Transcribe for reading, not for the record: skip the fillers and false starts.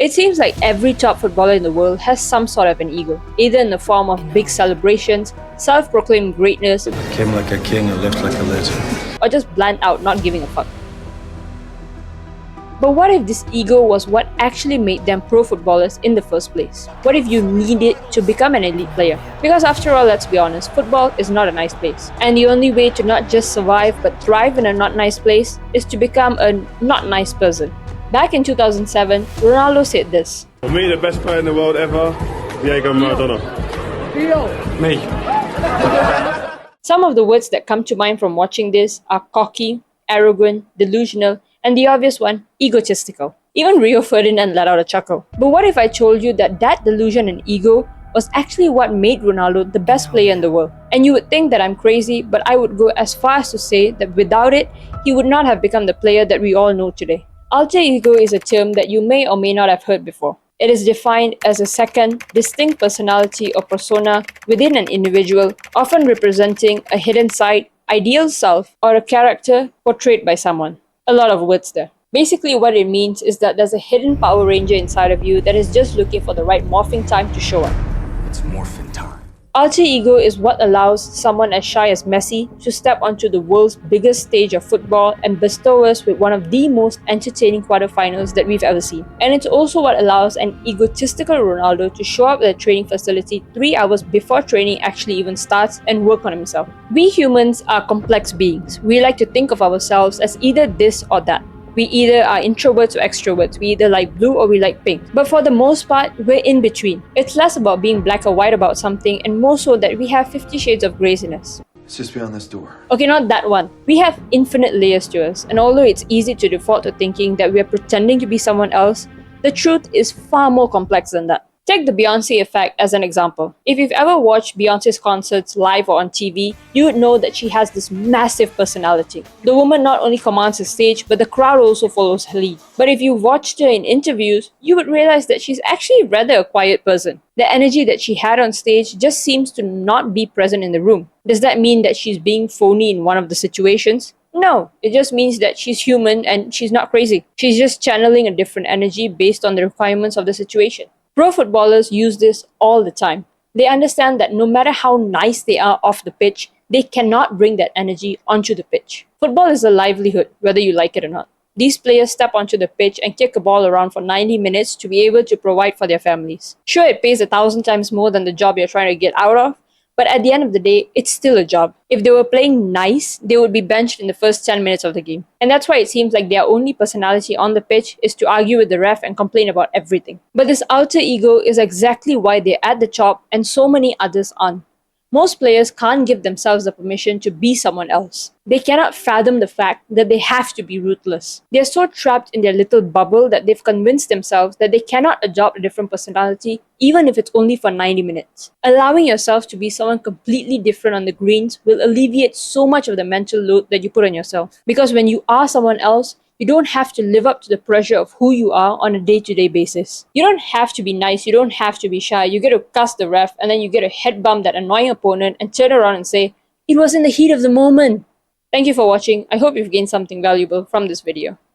It seems like every top footballer in the world has some sort of an ego, either in the form of big celebrations, self-proclaimed greatness, Came like a king and left like a legend. or just bland out not giving a fuck. But what if this ego was what actually made them pro footballers in the first place? What if you need it to become an elite player? Because after all, let's be honest, football is not a nice place. And the only way to not just survive but thrive in a not nice place is to become a not nice person. Back in 2007, Ronaldo said this. For me, the best player in the world ever, Diego Maradona. Me. Some of the words that come to mind from watching this are cocky, arrogant, delusional, and the obvious one, egotistical. Even Rio Ferdinand let out a chuckle. But what if I told you that delusion and ego was actually what made Ronaldo the best player in the world? And you would think that I'm crazy, but I would go as far as to say that without it, he would not have become the player that we all know today. Alter ego is a term that you may or may not have heard before. It is defined as a second, distinct personality or persona within an individual, often representing a hidden side, ideal self, or a character portrayed by someone. A lot of words there. Basically, what it means is that there's a hidden Power Ranger inside of you that is just looking for the right morphing time to show up. It's morphin' time. Alter ego is what allows someone as shy as Messi to step onto the world's biggest stage of football and bestow us with one of the most entertaining quarterfinals that we've ever seen. And it's also what allows an egotistical Ronaldo to show up at a training facility 3 hours before training actually even starts and work on himself. We humans are complex beings. We like to think of ourselves as either this or that. We either are introverts or extroverts. We either like blue or we like pink. But for the most part, we're in between. It's less about being black or white about something and more so that we have 50 shades of grays in us. It's just beyond this door. Okay, not that one. We have infinite layers to us, and although it's easy to default to thinking that we're pretending to be someone else, the truth is far more complex than that. Take the Beyoncé effect as an example. If you've ever watched Beyoncé's concerts live or on TV, you would know that she has this massive personality. The woman not only commands the stage, but the crowd also follows her lead. But if you watched her in interviews, you would realize that she's actually rather a quiet person. The energy that she had on stage just seems to not be present in the room. Does that mean that she's being phony in one of the situations? No, it just means that she's human and she's not crazy. She's just channeling a different energy based on the requirements of the situation. Pro footballers use this all the time. They understand that no matter how nice they are off the pitch, they cannot bring that energy onto the pitch. Football is a livelihood, whether you like it or not. These players step onto the pitch and kick a ball around for 90 minutes to be able to provide for their families. Sure, it pays 1,000 times more than the job you're trying to get out of, but at the end of the day, it's still a job. If they were playing nice, they would be benched in the first 10 minutes of the game. And that's why it seems like their only personality on the pitch is to argue with the ref and complain about everything. But this alter ego is exactly why they're at the top and so many others aren't. Most players can't give themselves the permission to be someone else. They cannot fathom the fact that they have to be ruthless. They're so trapped in their little bubble that they've convinced themselves that they cannot adopt a different personality, even if it's only for 90 minutes. Allowing yourself to be someone completely different on the greens will alleviate so much of the mental load that you put on yourself. Because when you are someone else, you don't have to live up to the pressure of who you are on a day-to-day basis. You don't have to be nice, you don't have to be shy. You get to cuss the ref and then you get to head bump that annoying opponent and turn around and say, "It was in the heat of the moment." Thank you for watching. I hope you've gained something valuable from this video.